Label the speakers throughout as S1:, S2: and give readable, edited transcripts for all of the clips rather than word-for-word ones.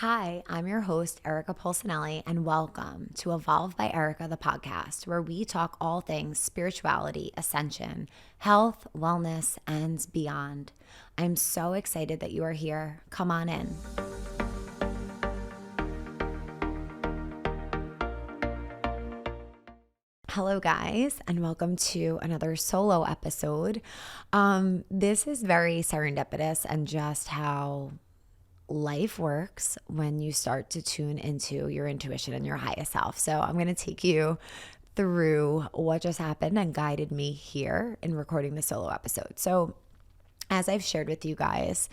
S1: Hi, I'm your host, Erica Polsinelli, and welcome to Evolve by Erica, the podcast, where we talk all things spirituality, ascension, health, wellness, and beyond. I'm so excited that you are here. Come on in. Hello, guys, and welcome to another solo episode. This is very serendipitous and just how life works when you start to tune into your intuition and your highest self. So I'm going to take you through what just happened and guided me here in recording the solo episode. So as I've shared with you guys,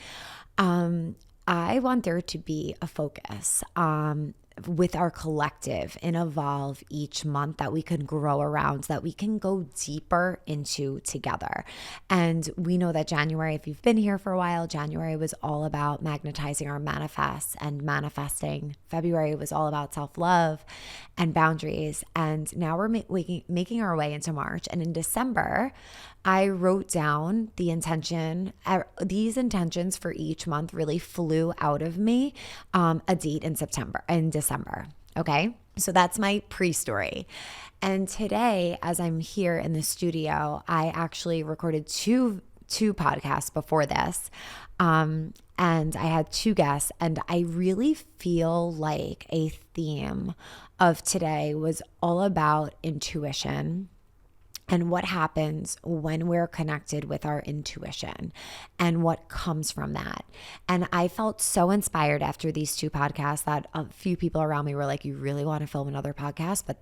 S1: I want there to be a focus with our collective and evolve each month that we can grow around, that we can go deeper into together. And we know that January, if you've been here for a while, January was all about magnetizing our manifests and manifesting. February was all about self-love and boundaries. And now we're making our way into March. And in December, I wrote down the intention. These intentions for each month really flew out of me a date in December. Okay. So that's my pre-story. And today, as I'm here in the studio, I actually recorded two podcasts before this. And I had two guests, and I really feel like a theme of today was all about intuition and what happens when we're connected with our intuition and what comes from that. And I felt so inspired after these two podcasts that a few people around me were like, you really want to film another podcast? But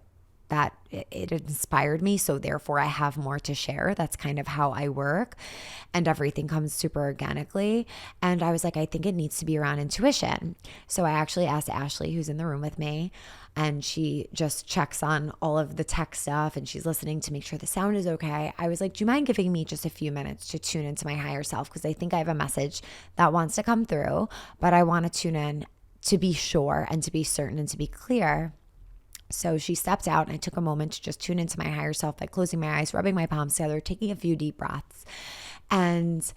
S1: that it inspired me. So therefore I have more to share. That's kind of how I work, and everything comes super organically. And I was like, I think it needs to be around intuition. So I actually asked Ashley, who's in the room with me, and she just checks on all of the tech stuff and she's listening to make sure the sound is okay. I was like, do you mind giving me just a few minutes to tune into my higher self? Because I think I have a message that wants to come through, but I want to tune in to be sure and to be certain and to be clear. So she stepped out, and I took a moment to just tune into my higher self by closing my eyes, rubbing my palms together, taking a few deep breaths. And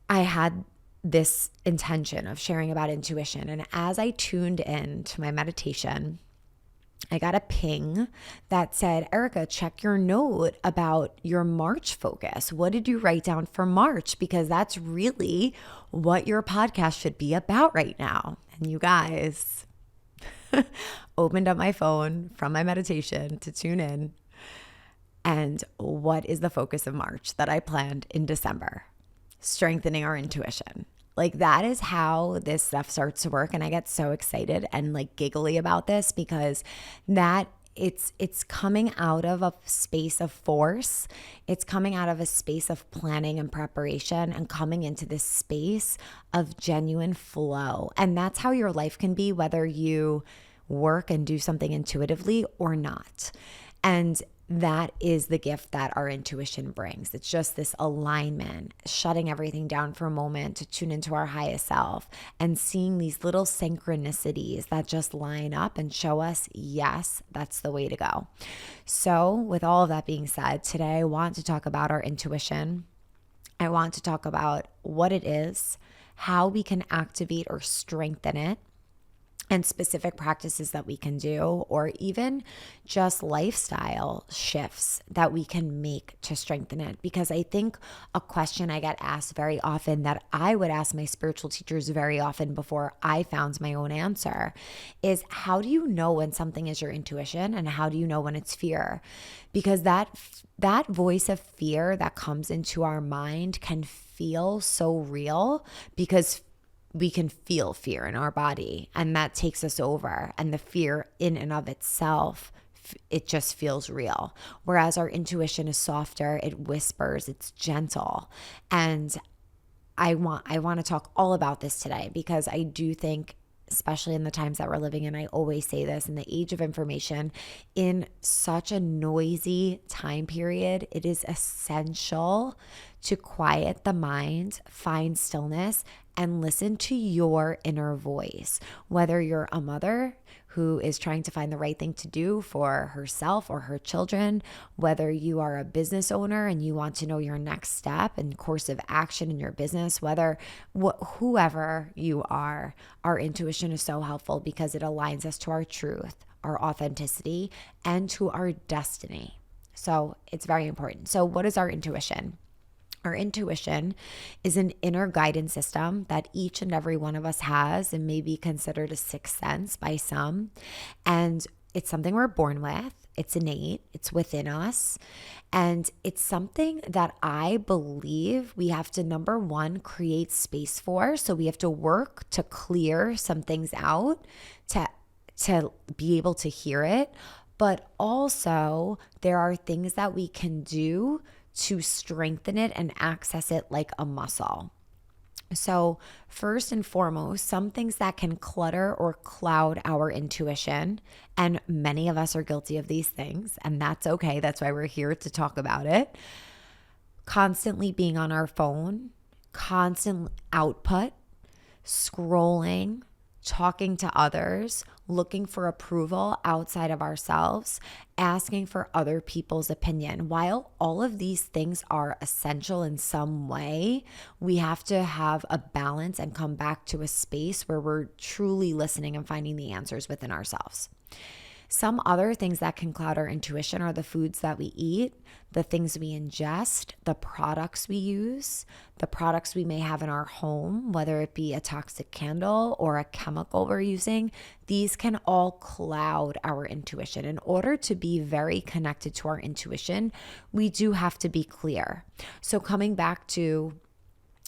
S1: I had this intention of sharing about intuition. And as I tuned in to my meditation, I got a ping that said, Erica, check your note about your March focus. What did you write down for March? Because that's really what your podcast should be about right now. And you guys, opened up my phone from my meditation to tune in. And what is the focus of March that I planned in December? Strengthening our intuition. Like, that is how this stuff starts to work. And I get so excited and like giggly about this because that it's coming out of a space of force. It's coming out of a space of planning and preparation and coming into this space of genuine flow. And that's how your life can be, whether you work and do something intuitively or not. And that is the gift that our intuition brings. It's just this alignment, shutting everything down for a moment to tune into our highest self and seeing these little synchronicities that just line up and show us, yes, that's the way to go. So with all of that being said, today I want to talk about our intuition. I want to talk about what it is, how we can activate or strengthen it, and specific practices that we can do, or even just lifestyle shifts that we can make to strengthen it. Because I think a question I get asked very often, that I would ask my spiritual teachers very often before I found my own answer, is how do you know when something is your intuition and how do you know when it's fear? Because that voice of fear that comes into our mind can feel so real because we can feel fear in our body, and that takes us over. And the fear in and of itself, it just feels real. Whereas our intuition is softer, it whispers, it's gentle. And I want to talk all about this today because I do think, especially in the times that we're living in, I always say this, in the age of information, in such a noisy time period, it is essential to quiet the mind, find stillness, and listen to your inner voice. Whether you're a mother who is trying to find the right thing to do for herself or her children, whether you are a business owner and you want to know your next step and course of action in your business, whoever you are, our intuition is so helpful because it aligns us to our truth, our authenticity, and to our destiny. So it's very important. So what is our intuition? Our intuition is an inner guidance system that each and every one of us has and may be considered a sixth sense by some. And it's something we're born with. It's innate. It's within us. And it's something that I believe we have to, number one, create space for. So we have to work to clear some things out to be able to hear it. But also there are things that we can do to strengthen it and access it like a muscle. So first and foremost, some things that can clutter or cloud our intuition, and many of us are guilty of these things, and that's okay. That's why we're here to talk about it. Constantly being on our phone, constant output, scrolling, talking to others, looking for approval outside of ourselves, asking for other people's opinion. While all of these things are essential in some way, we have to have a balance and come back to a space where we're truly listening and finding the answers within ourselves. Some other things that can cloud our intuition are the foods that we eat, the things we ingest, the products we use, the products we may have in our home, whether it be a toxic candle or a chemical we're using. These can all cloud our intuition. In order to be very connected to our intuition, we do have to be clear. So coming back to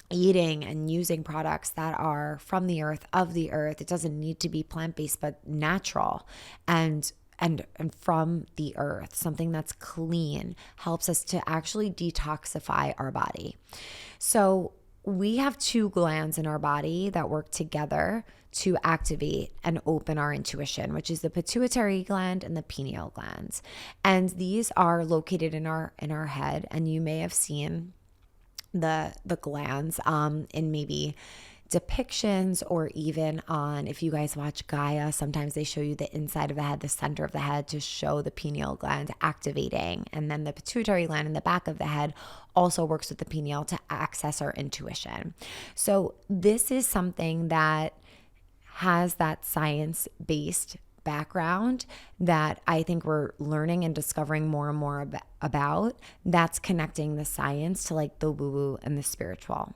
S1: eating and using products that are from the earth, of the earth. It doesn't need to be plant-based, but natural and from the earth. Something that's clean helps us to actually detoxify our body. So we have two glands in our body that work together to activate and open our intuition, which is the pituitary gland and the pineal gland. And these are located in our head, and you may have seen the glands in maybe depictions, or even on, if you guys watch Gaia, sometimes they show you the inside of the head, the center of the head, to show the pineal gland activating. And then the pituitary gland in the back of the head also works with the pineal to access our intuition. So this is something that has that science-based background that I think we're learning and discovering more and more about, that's connecting the science to like the woo-woo and the spiritual.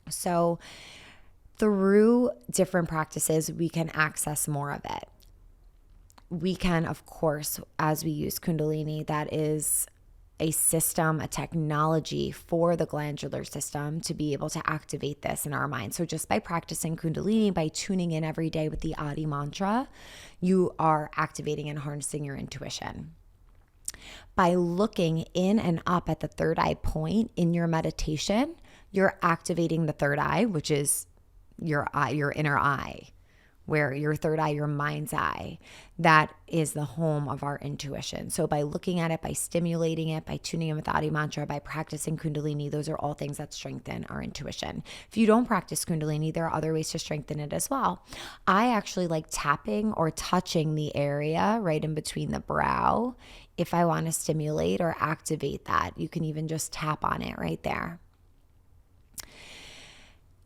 S1: So through different practices, we can access more of it. We can, of course, as we use Kundalini, that is a system, a technology for the glandular system to be able to activate this in our mind. So just by practicing Kundalini, by tuning in every day with the Adi mantra, you are activating and harnessing your intuition. By looking in and up at the third eye point in your meditation, you're activating the third eye, which is your eye, your inner eye, where your third eye, your mind's eye, that is the home of our intuition. So by looking at it, by stimulating it, by tuning in with Adi mantra, by practicing Kundalini, those are all things that strengthen our intuition. If you don't practice Kundalini, there are other ways to strengthen it as well. I actually like tapping or touching the area right in between the brow. If I want to stimulate or activate that, you can even just tap on it right there.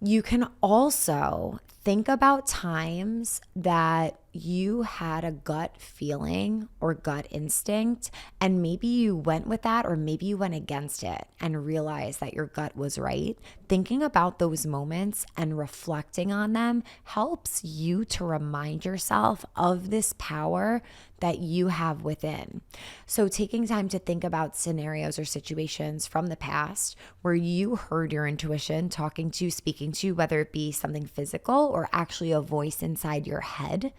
S1: You can also think about times that you had a gut feeling or gut instinct, and maybe you went with that, or maybe you went against it and realized that your gut was right. Thinking about those moments and reflecting on them helps you to remind yourself of this power that you have within. So taking time to think about scenarios or situations from the past where you heard your intuition speaking to you, whether it be something physical or actually a voice inside your head.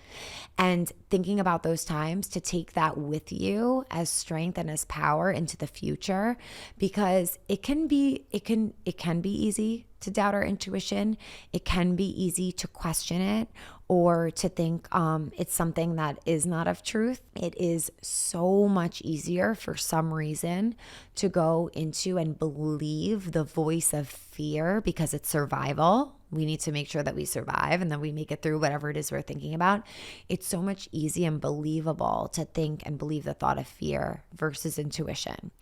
S1: And thinking about those times to take that with you as strength and as power into the future, because it can be easy to doubt our intuition. It can be easy to question it or to think it's something that is not of truth. It is so much easier for some reason to go into and believe the voice of fear because it's survival. We need to make sure that we survive and that we make it through whatever it is we're thinking about. It's so much easy and believable to think and believe the thought of fear versus intuition.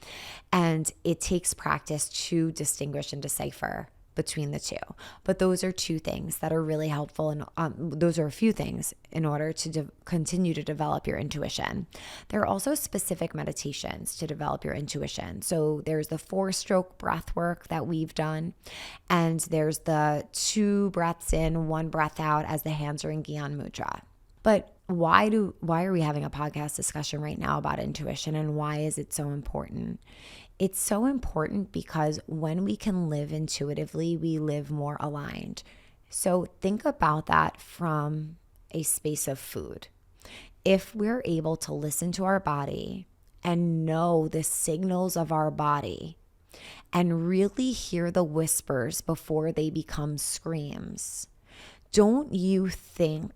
S1: And it takes practice to distinguish and decipher between the two. But those are two things that are really helpful. And those are a few things in order to continue to develop your intuition. There are also specific meditations to develop your intuition. So there's the 4-stroke breath work that we've done. And there's the 2 breaths in, 1 breath out as the hands are in Gyan Mudra. But why are we having a podcast discussion right now about intuition, and why is it so important? It's so important because when we can live intuitively, we live more aligned. So think about that from a space of food. If we're able to listen to our body and know the signals of our body and really hear the whispers before they become screams, don't you think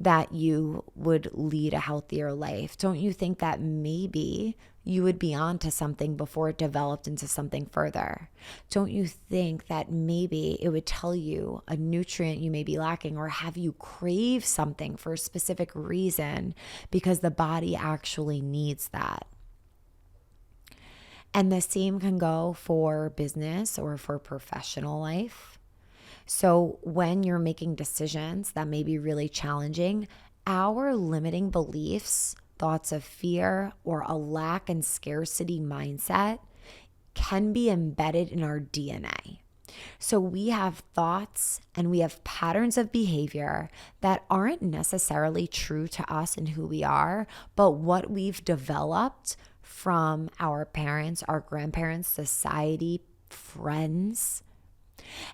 S1: that you would lead a healthier life? Don't you think that maybe you would be onto something before it developed into something further? Don't you think that maybe it would tell you a nutrient you may be lacking, or have you crave something for a specific reason because the body actually needs that? And the same can go for business or for professional life. So when you're making decisions that may be really challenging, our limiting beliefs, thoughts of fear, or a lack and scarcity mindset can be embedded in our DNA. So we have thoughts and we have patterns of behavior that aren't necessarily true to us and who we are, but what we've developed from our parents, our grandparents, society, friends.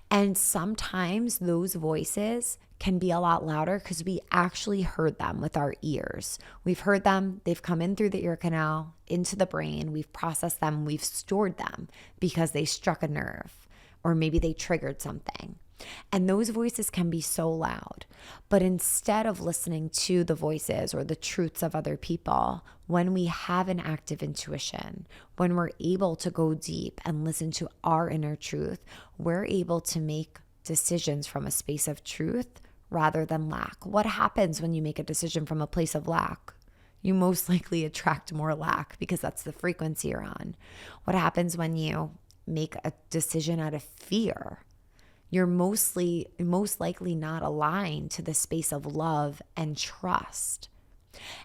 S1: And sometimes those voices can be a lot louder because we actually heard them with our ears. We've heard them, they've come in through the ear canal, into the brain, we've processed them, we've stored them because they struck a nerve or maybe they triggered something. And those voices can be so loud. But instead of listening to the voices or the truths of other people, when we have an active intuition, when we're able to go deep and listen to our inner truth, we're able to make decisions from a space of truth rather than lack. What happens when you make a decision from a place of lack? You most likely attract more lack because that's the frequency you're on. What happens when you make a decision out of fear? You're most likely not aligned to the space of love and trust.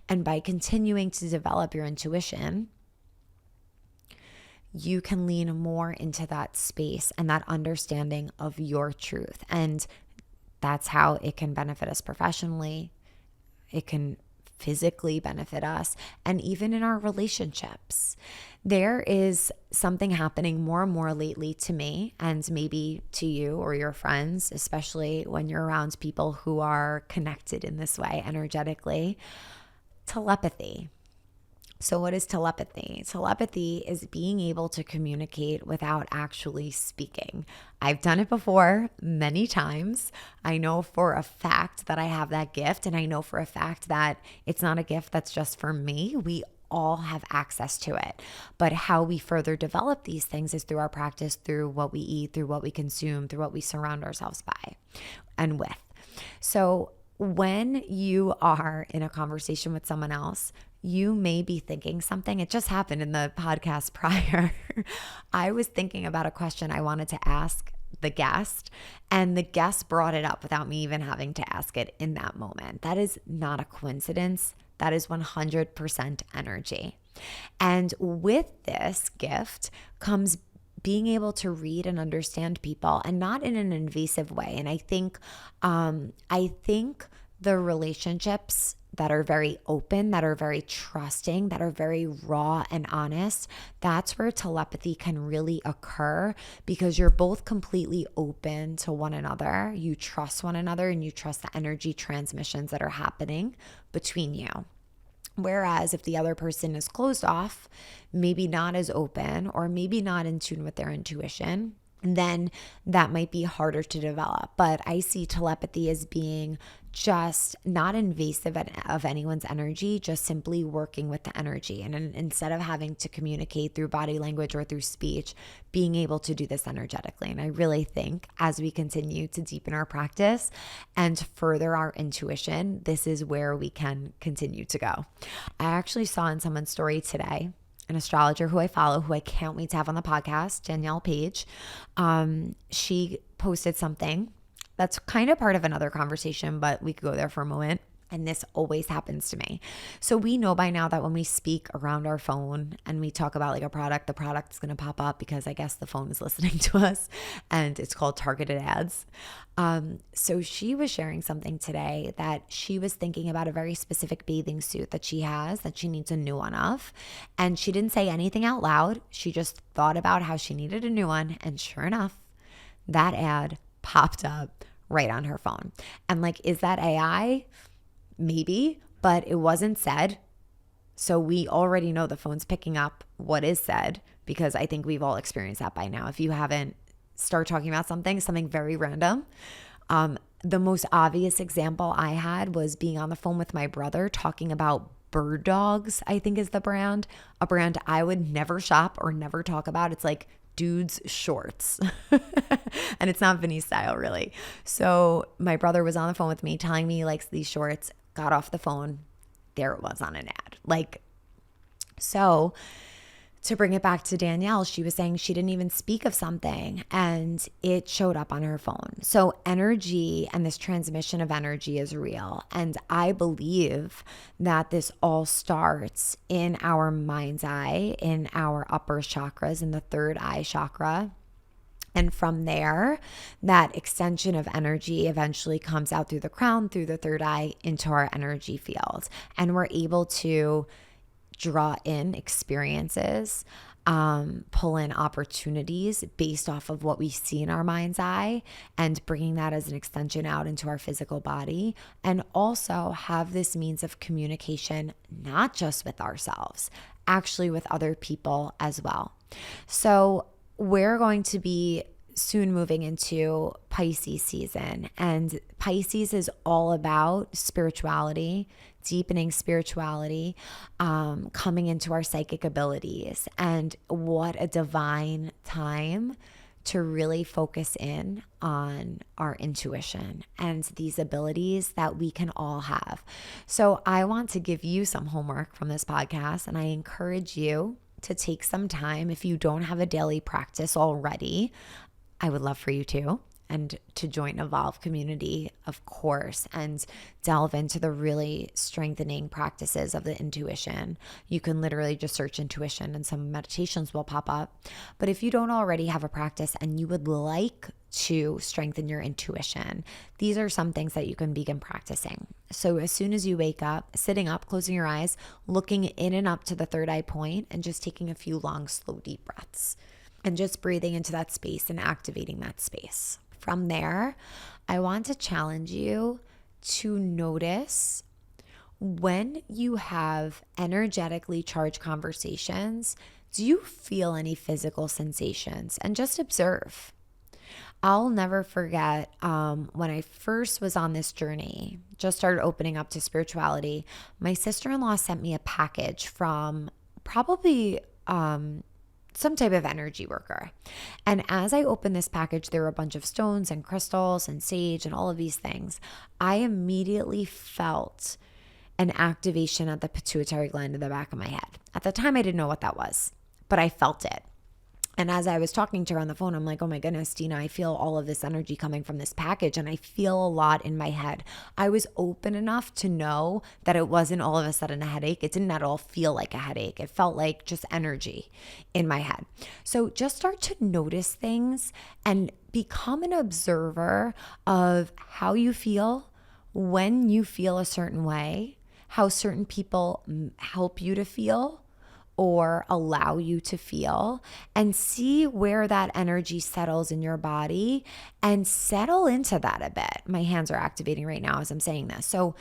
S1: And by continuing to develop your intuition, you can lean more into that space and that understanding of your truth. And that's how it can benefit us professionally. It can physically benefit us, and even in our relationships. There is something happening more and more lately to me, and maybe to you or your friends, especially when you're around people who are connected in this way energetically. Telepathy. So what is telepathy? Telepathy is being able to communicate without actually speaking. I've done it before many times. I know for a fact that I have that gift, and I know for a fact that it's not a gift that's just for me. We all have access to it. But how we further develop these things is through our practice, through what we eat, through what we consume, through what we surround ourselves by and with. So when you are in a conversation with someone else, you may be thinking something. It just happened in the podcast prior. I was thinking about a question I wanted to ask the guest, and the guest brought it up without me even having to ask it in that moment. That is not a coincidence. That is 100% energy. And with this gift comes being able to read and understand people, and not in an invasive way. And I think the relationships that are very open, that are very trusting, that are very raw and honest, that's where telepathy can really occur, because you're both completely open to one another. You trust one another and you trust the energy transmissions that are happening between you. Whereas if the other person is closed off, maybe not as open, or maybe not in tune with their intuition, then that might be harder to develop. But I see telepathy as being just not invasive of anyone's energy, just simply working with the energy. And instead of having to communicate through body language or through speech, being able to do this energetically. And I really think as we continue to deepen our practice and further our intuition, this is where we can continue to go. I actually saw in someone's story today, an astrologer who I follow, who I can't wait to have on the podcast, Danielle Page. She posted something that's kind of part of another conversation, but we could go there for a moment. And this always happens to me. So we know by now that when we speak around our phone and we talk about like a product, the product is going to pop up because I guess the phone is listening to us, and it's called targeted ads. So she was sharing something today that she was thinking about a very specific bathing suit that she has, that she needs a new one of. And she didn't say anything out loud. She just thought about how she needed a new one. And sure enough, that ad popped up right on her phone. And like, is that AI? Maybe, but it wasn't said. So we already know the phone's picking up what is said, because I think we've all experienced that by now. If you haven't, start talking about something very random. The most obvious example I had was being on the phone with my brother talking about Bird Dogs, I think is the brand, a brand I would never shop or never talk about. It's like dudes shorts and it's not Vinny style really. So my brother was on the phone with me telling me he likes these shorts, got off the phone, there it was on an ad. Like, so to bring it back to Danielle, she was saying she didn't even speak of something and it showed up on her phone. So energy and this transmission of energy is real. And I believe that this all starts in our mind's eye, in our upper chakras, in the third eye chakra. And from there, that extension of energy eventually comes out through the crown, through the third eye, into our energy field. And we're able to draw in experiences, pull in opportunities based off of what we see in our mind's eye, and bringing that as an extension out into our physical body, and also have this means of communication, not just with ourselves, actually with other people as well. So we're going to be soon moving into Pisces season, and Pisces is all about spirituality, deepening spirituality, coming into our psychic abilities. And what a divine time to really focus in on our intuition and these abilities that we can all have. So I want to give you some homework from this podcast, and I encourage you to take some time. If you don't have a daily practice already, I would love for you to, and to join Evolve community, of course, and delve into the really strengthening practices of the intuition. You can literally just search intuition and some meditations will pop up. But if you don't already have a practice and you would like to strengthen your intuition, these are some things that you can begin practicing. So as soon as you wake up, sitting up, closing your eyes, looking in and up to the third eye point, and just taking a few long, slow, deep breaths, and just breathing into that space and activating that space. From there, I want to challenge you to notice when you have energetically charged conversations, do you feel any physical sensations? And just observe. I'll never forget when I first was on this journey, just started opening up to spirituality, my sister-in-law sent me a package from probably some type of energy worker. And as I opened this package, there were a bunch of stones and crystals and sage and all of these things. I immediately felt an activation at the pituitary gland in the back of my head. At the time, I didn't know what that was, but I felt it. And as I was talking to her on the phone, I'm like, oh my goodness, Dina, I feel all of this energy coming from this package, and I feel a lot in my head. I was open enough to know that it wasn't all of a sudden a headache. It didn't at all feel like a headache. It felt like just energy in my head. So just start to notice things and become an observer of how you feel when you feel a certain way, how certain people help you to feel or allow you to feel, and see where that energy settles in your body and settle into that a bit. My hands are activating right now as I'm saying this. So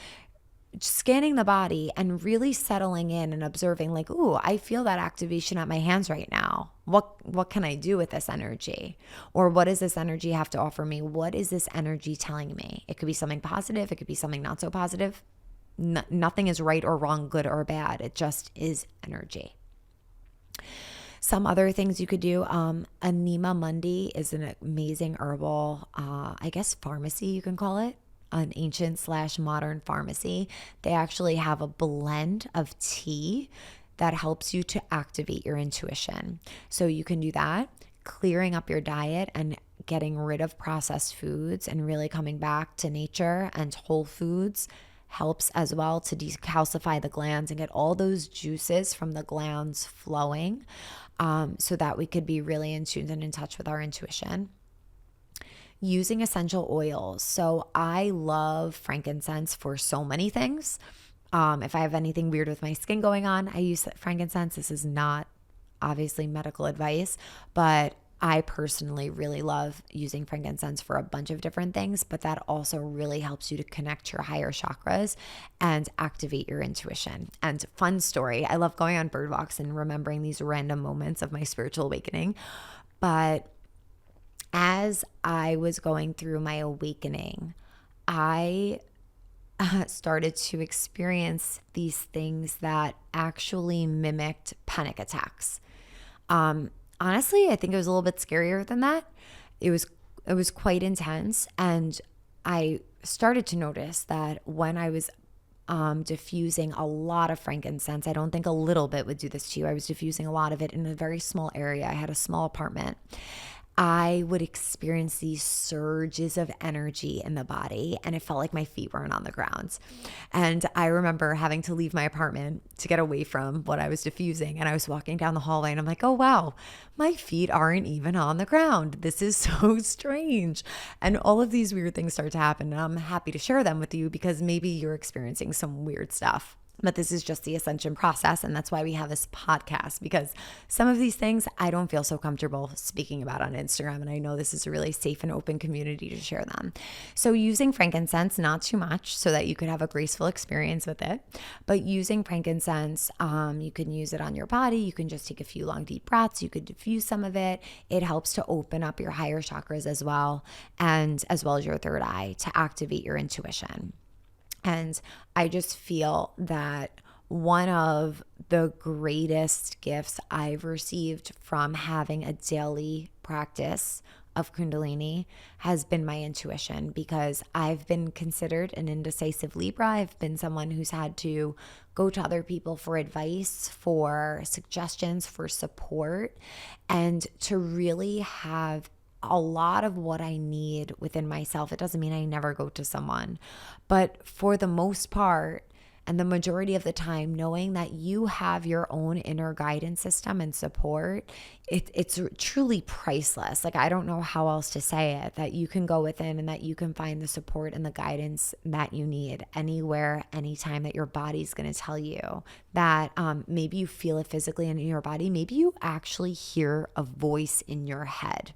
S1: scanning the body and really settling in and observing, like, ooh, I feel that activation at my hands right now. What can I do with this energy? Or what does this energy have to offer me? What is this energy telling me? It could be something positive. It could be something not so positive. Nothing is right or wrong, good or bad. It just is energy. Some other things you could do, Anima Mundi is an amazing herbal, I guess pharmacy you can call it, an ancient/modern pharmacy. They actually have a blend of tea that helps you to activate your intuition. So you can do that, clearing up your diet and getting rid of processed foods and really coming back to nature and whole foods helps as well to decalcify the glands and get all those juices from the glands flowing, so that we could be really in tune and in touch with our intuition. Using essential oils. So I love frankincense for so many things. If I have anything weird with my skin going on, I use frankincense. This is not obviously medical advice, but I personally really love using frankincense for a bunch of different things, but that also really helps you to connect your higher chakras and activate your intuition. And fun story, I love going on bird walks and remembering these random moments of my spiritual awakening. But as I was going through my awakening, I started to experience these things that actually mimicked panic attacks. Honestly, I think it was a little bit scarier than that. It was quite intense, and I started to notice that when I was diffusing a lot of frankincense, I don't think a little bit would do this to you. I was diffusing a lot of it in a very small area. I had a small apartment. I would experience these surges of energy in the body, and it felt like my feet weren't on the ground. And I remember having to leave my apartment to get away from what I was diffusing. And I was walking down the hallway and I'm like, oh, wow, my feet aren't even on the ground. This is so strange. And all of these weird things start to happen. And I'm happy to share them with you because maybe you're experiencing some weird stuff. But this is just the ascension process. And that's why we have this podcast, because some of these things I don't feel so comfortable speaking about on Instagram. And I know this is a really safe and open community to share them. So using frankincense, not too much so that you could have a graceful experience with it. But using frankincense, you can use it on your body. You can just take a few long, deep breaths. You could diffuse some of it. It helps to open up your higher chakras as well, and as well as your third eye to activate your intuition. And I just feel that one of the greatest gifts I've received from having a daily practice of Kundalini has been my intuition, because I've been considered an indecisive Libra. I've been someone who's had to go to other people for advice, for suggestions, for support, and to really have a lot of what I need within myself. It doesn't mean I never go to someone, but for the most part, and the majority of the time, knowing that you have your own inner guidance system and support, it's truly priceless. Like, I don't know how else to say it, that you can go within and that you can find the support and the guidance that you need anywhere, anytime, that your body's going to tell you that maybe you feel it physically in your body. Maybe you actually hear a voice in your head.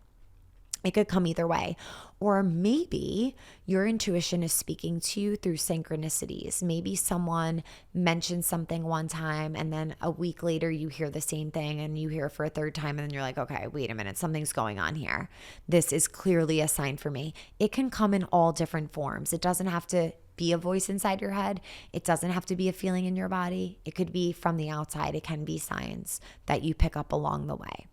S1: It could come either way. Or maybe your intuition is speaking to you through synchronicities. Maybe someone mentioned something one time and then a week later you hear the same thing and you hear it for a third time, and then you're like, okay, wait a minute, something's going on here. This is clearly a sign for me. It can come in all different forms. It doesn't have to be a voice inside your head. It doesn't have to be a feeling in your body. It could be from the outside. It can be signs that you pick up along the way.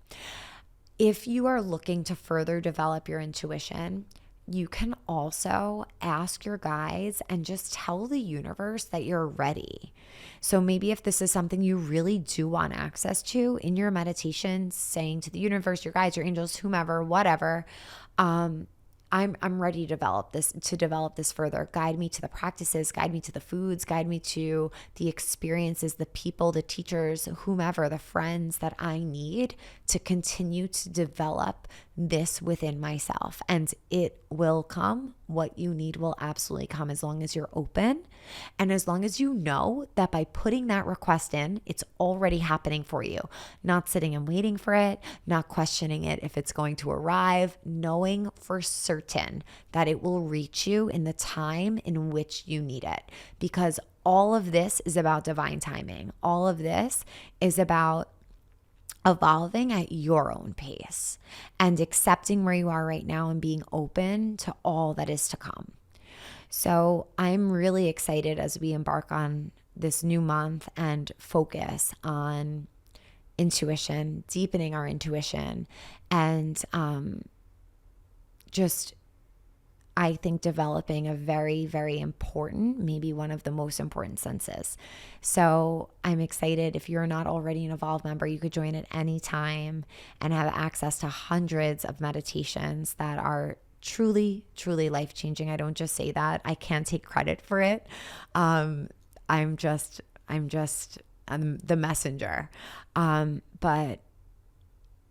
S1: If you are looking to further develop your intuition, you can also ask your guides and just tell the universe that you're ready. So maybe if this is something you really do want access to in your meditation, saying to the universe, your guides, your angels, whomever, whatever, I'm ready to develop this further. Guide me to the practices, guide me to the foods, guide me to the experiences, the people, the teachers, whomever, the friends that I need to continue to develop this within myself, and it will come. What you need will absolutely come as long as you're open and as long as you know that by putting that request in, it's already happening for you. Not sitting and waiting for it, not questioning it if it's going to arrive, knowing for certain that it will reach you in the time in which you need it. Because all of this is about divine timing. All of this is about evolving at your own pace and accepting where you are right now and being open to all that is to come. So I'm really excited as we embark on this new month and focus on intuition, deepening our intuition, and just I think developing a very, very important, maybe one of the most important senses. So I'm excited. If you're not already an Evolve member, you could join at any time and have access to hundreds of meditations that are truly, truly life-changing. I don't just say that. I can't take credit for it. I'm just the messenger. But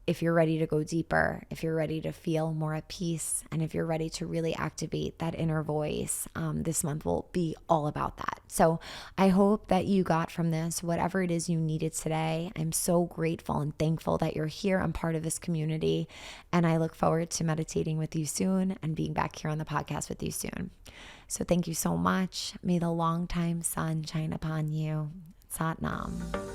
S1: if you're ready to go deeper, if you're ready to feel more at peace, and if you're ready to really activate that inner voice, this month will be all about that. So I hope that you got from this whatever it is you needed today. I'm so grateful and thankful that you're here. I'm part of this community, and I look forward to meditating with you soon and being back here on the podcast with you soon. So thank you so much. May the long time sun shine upon you. Sat Nam.